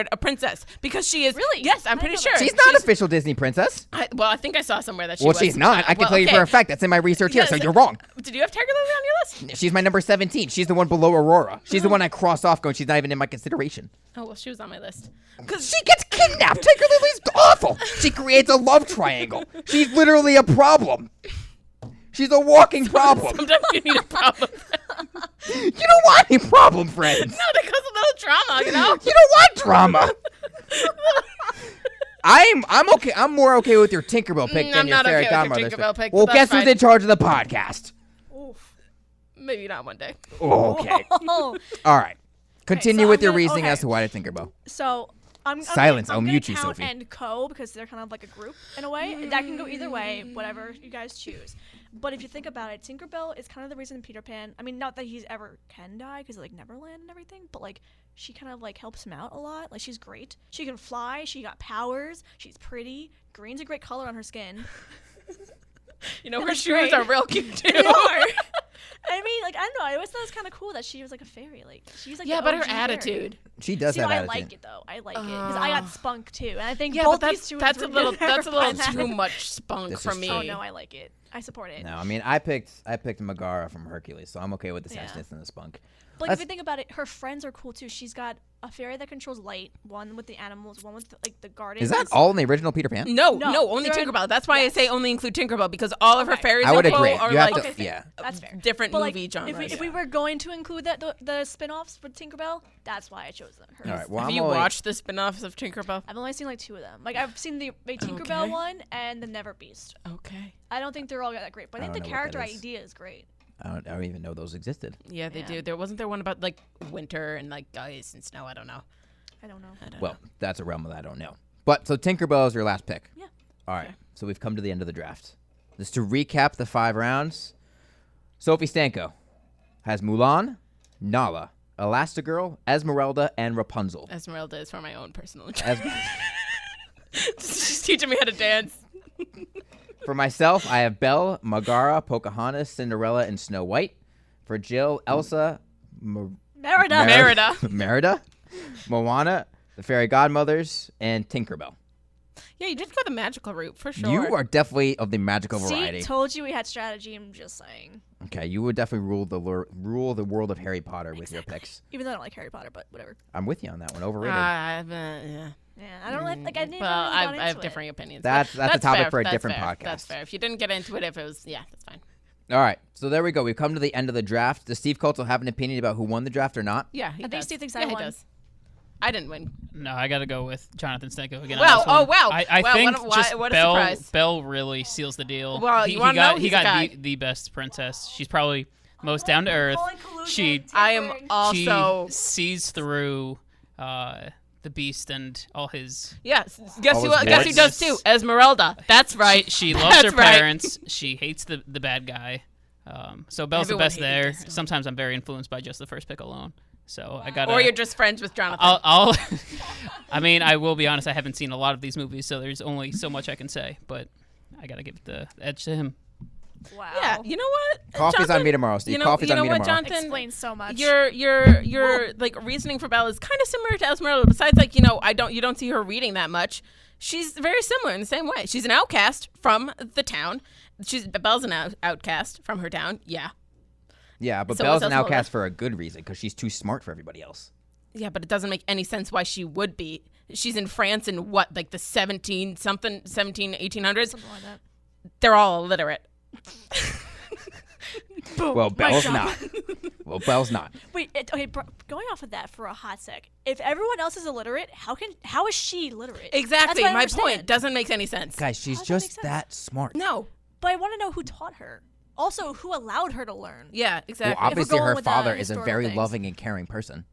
a princess because she is Really? Yes, I'm I pretty know sure. that. She's not an official Disney princess. I think I saw somewhere that she Well, was. she's not. I can Well, tell you okay. for a fact. That's in my research here, Yes. so you're wrong. Did you have Tiger Lily on your list? She's my number 17. She's the one below Aurora. She's the one I crossed off going, she's not even in my consideration. Oh, well, she was on my list. Because she gets kidnapped. Tiger Lily's awful. She creates a love triangle. She's literally a problem. She's a walking problem. Sometimes you need a problem. You don't want any problem, friends. No, that goes a little drama, you know? You don't want drama. I'm okay. I'm more okay with your Tinkerbell pick than I'm your not fairy okay with your godmother. Tinkerbell pick, Well, but guess that's who's fine. in charge of the podcast? Oof. Maybe not one day. Oh, okay. Oh, All right. Continue so with I'm your gonna- reasoning okay. as to why to Tinkerbell. so Silence, I'll gonna mute you, count Sophie. And Co because they're kind of like a group in a way. That can go either way, whatever you guys choose. But if you think about it, Tinkerbell is kind of the reason Peter Pan. I mean, not that he's ever can die because like Neverland and everything, but like she kind of like helps him out a lot. Like she's great. She can fly. She got powers. She's pretty. Green's a great color on her skin. You know, And her that's shoes great. are real cute too. They are. I mean, like I don't know. I always thought it was kind of cool that she was like a fairy. Like she's like Yeah, the but her OG fairy. attitude. She does See, have I attitude. like it though. I like it because I got spunk too, and I think Yeah, both but these two. that's a little find that. too much spunk This for is me. true. Oh no, I like it. I support it. No, I mean I picked Megara from Hercules, so I'm okay with the sassiness and the spunk. But like, if you think about it, her friends are cool too. She's got a fairy that controls light, one with the animals, one with the garden. Is that all in the original Peter Pan? No, No, only they're in- Tinkerbell. That's why I say only include Tinkerbell because all of her fairies I would in agree. Are You have like to- Okay, fair. yeah. That's fair. different But like, movie genres. if we were going to include the spin-offs for Tinkerbell, that's why I chose them. Hers. All right. Well, Have I'm you only- watched the spin-offs of Tinkerbell? I've only seen like 2 of them. Like I've seen the Tinkerbell Okay. one and the Never Beast. Okay. I don't think they're all that great, but I I think don't the know what character that is. idea is great. I don't even know those existed. Yeah, they Yeah. do. Wasn't there one about like winter and like ice and snow? I don't know. I don't know. Well, that's a realm that I don't know. But so Tinkerbell is your last pick. Yeah. All right. So we've come to the end of the draft. Just to recap the 5 rounds, Sophie Stanko has Mulan, Nala, Elastigirl, Esmeralda, and Rapunzel. Esmeralda is for my own personal As- She's teaching me how to dance. For myself, I have Belle, Megara, Pocahontas, Cinderella, and Snow White. For Jill, Elsa, Merida. Merida. Merida, Moana, the Fairy Godmothers, and Tinkerbell. Yeah, you did go the magical route for sure. You are definitely of the magical See, variety. told you we had strategy. I'm just saying. Okay, you would definitely rule the world of Harry Potter with your picks. Even though I don't like Harry Potter, but whatever. I'm with you on that one. Overrated. Yeah. Yeah, I don't like. I didn't Well, really got I have into differing it. opinions. That's but a topic fair. for a That's different fair. podcast. That's fair. If you didn't get into it, if it was, that's fine. All right, so there we go. We've come to the end of the draft. Does Steve Colton have an opinion about who won the draft or not? Yeah, he I think does. Steve thinks yeah, I he won. does. I didn't win. No, I got to go with Jonathan Stanko again. on Wow. this one. Oh, wow. I Wow, think what a- just what a Belle, surprise. Belle really seals the deal. Well, you wanna know? he He's got a guy. the best princess. She's probably most down to earth. Calling collusion, She I am tampering. also. she sees through the beast and all his. Yes. Guess All who? his Guess who does too? Esmeralda. That's right. She loves her That's right. parents. She hates the bad guy. So Belle's Everyone the best hated there. this one. Sometimes I'm very influenced by just the first pick alone. So I got. Or you're just friends with Jonathan. I'll I mean, I will be honest. I haven't seen a lot of these movies, so there's only so much I can say. But I gotta give the edge to him. Wow. Yeah. You know what? Coffee's on Jonathan, me tomorrow, Steve. You know, Coffee's you on know me what, tomorrow. Jonathan? Explains so much. Your like reasoning for Belle is kind of similar to Esmeralda. Besides, like you don't see her reading that much. She's very similar in the same way. She's an outcast from the town. Belle's an outcast from her town. Yeah. Yeah, but So Belle's is an Esmeralda. outcast for a good reason because she's too smart for everybody else. Yeah, but it doesn't make any sense why she would be. She's in France in what, like the 1800s? Something like that. They're all illiterate. Well, Belle's not. Well, Belle's not. Wait, okay. Going off of that for a hot sec. If everyone else is illiterate, how is she literate? Exactly. That's what I My understand. point doesn't make any sense. Guys, she's How does that make just sense? that smart. No. But I want to know who taught her. Also, who allowed her to learn. Yeah, Well, exactly. obviously going her with, father is a historical very things. loving and caring person.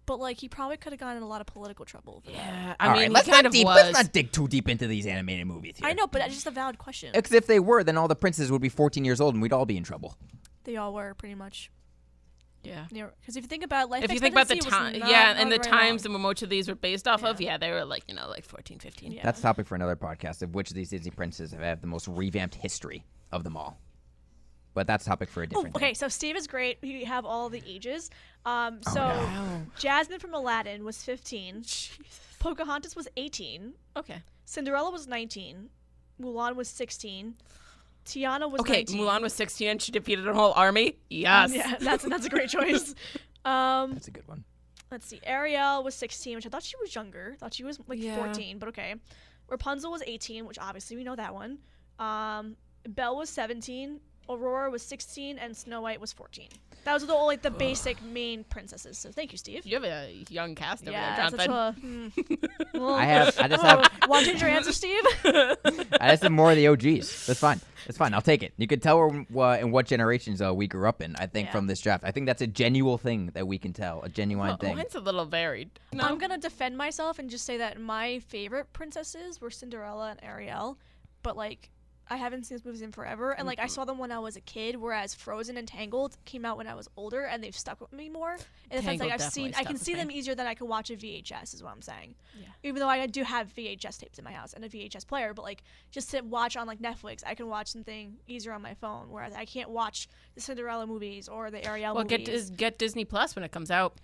But like, he probably could have gotten in a lot of political trouble. For that. yeah, All I right, mean, let's he kind not of was. let's not dig too deep into these animated movies here. I know, but that's just a valid question. Because if they were, then all the princes would be 14 years old and we'd all be in trouble. They all were pretty much. Yeah. Because if you think about life If you think about the expectancy was time, not- yeah, not and the very times long. and what of these were based off of, yeah, they were like, like 14, 15. Yeah. That's a topic for another podcast of which of these Disney princes have the most revamped history of them all. But that's a topic for a Oh, different okay, day. so Steve is great. We have all the ages. Oh, Jasmine from Aladdin was 15. Pocahontas was 18. Okay. Cinderella was 19. Mulan was 16. Tiana was Okay, 19. Mulan was 16 and she defeated a whole army? Yes. Yeah, that's a great choice. That's a good one. Let's see. Ariel was 16, which I thought she was younger. Thought she was like Yeah. 14, but okay. Rapunzel was 18, which obviously we know that one. Belle was 17. Aurora was 16, and Snow White was 14. Those are the basic main princesses. So thank you, Steve. You have a young cast over there, Yeah, Jonathan. I just have Want to change your answer, Steve? I just have more of the OGs. That's fine. That's fine. I'll take it. You can tell in what generations we grew up in. I think from this draft. I think that's a genuine thing that we can tell. A genuine thing. Mine's a little varied. No? I'm gonna defend myself and just say that my favorite princesses were Cinderella and Ariel, but like I haven't seen those movies in forever, and like I saw them when I was a kid, whereas Frozen and Tangled came out when I was older, and they've stuck with me more. In the sense like I can see them easier than I can watch a VHS, is what I'm saying. Yeah. Even though I do have VHS tapes in my house and a VHS player, but like just to watch on like Netflix, I can watch something easier on my phone, whereas I can't watch the Cinderella movies or the Ariel movies. Well, get Disney Plus when it comes out.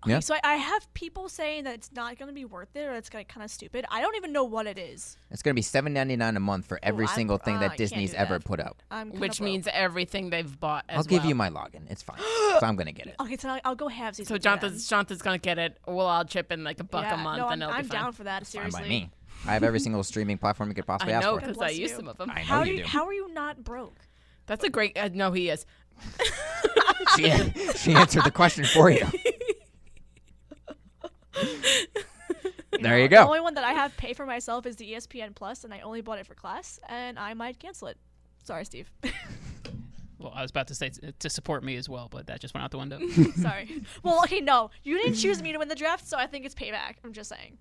Okay, Yeah. so I have people saying that it's not going to be worth it or it's kind of stupid. I don't even know what it is. It's going to be $7.99 a month for every single thing that can't Disney's do ever that. put out. Which means everything they've bought as I'll give well. you my login. It's fine. So I'm going to get it. Okay, so I'll go halvesies. So with you then. Jonathan's going to get it. We'll all chip in like $1 a month no, and it'll I'm be fine. down for that, Fine seriously. by me. I have every single streaming platform you could possibly I ask know, for. because I Bless use you. some of them. I know How you do. How are you not broke? That's a great... no, he is. She answered the question for you. There you The go. only one that I have pay for myself is the ESPN Plus, and I only bought it for class, and I might cancel it. Sorry, Steve. Well, I was about to say to support me as well, but that just went out the window. Sorry. Well, okay, no. You didn't choose me to win the draft, so I think it's payback. I'm just saying.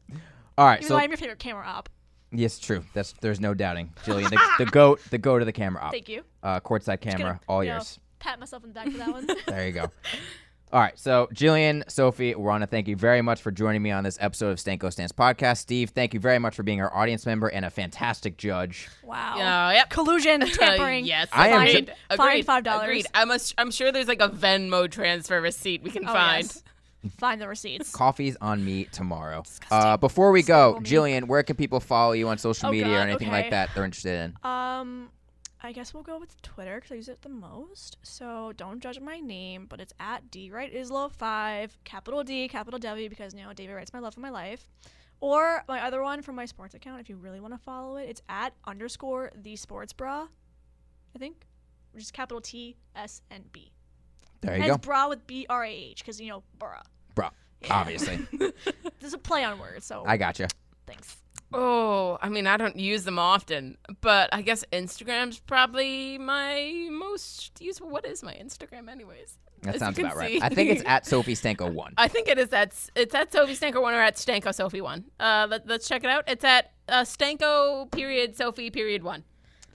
All right, Even so though I'm your favorite camera op. yes, true. There's no doubting, Jillian. The goat of the camera op. Thank you. Courtside camera, all yours. Pat myself in the back for that one. There you go. All right, so Jillian, Sophie, we want to thank you very much for joining me on this episode of Stanko Stance Podcast. Steve, thank you very much for being our audience member and a fantastic judge. Wow. Yep. Collusion, tampering. Yes, I am agreed. Fine Agreed. $5. Agreed. I'm sure there's like a Venmo transfer receipt we can find. Yes. Find the receipts. Coffee's on me tomorrow. Before we go, Disgusting. Jillian, where can people follow you on social media or God, anything okay. like that they're interested in? I guess we'll go with Twitter because I use it the most. So don't judge my name, but it's at DWrightIslo5, capital D, capital W, because David Wright's my love of my life. Or my other one from my sports account, if you really want to follow it, it's at @thesportsbra, I think, which is capital TSNB. There you And go. it's bra with BRAH because bra. Bro, obviously. There's a play on words, so I gotcha. thanks. Oh, I mean, I don't use them often, but I guess Instagram's probably my most useful. What is my Instagram, anyways? That As sounds you can about right. see. I think it's at Sophie Stanko 1. I think it is. It's at Sophie Stanko 1 or at Stanko Sophie 1. Let's check it out. It's at Stanko period Sophie period 1.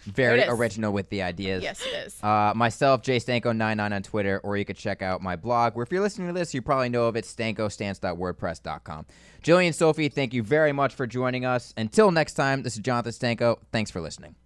Very There it is. original with the ideas. Yes, it is. Myself, jstanko99 on Twitter, or you could check out my blog, where if you're listening to this, you probably know of it, stankostance.wordpress.com. Jillian, Sophie, thank you very much for joining us. Until next time, this is Jonathan Stanko. Thanks for listening.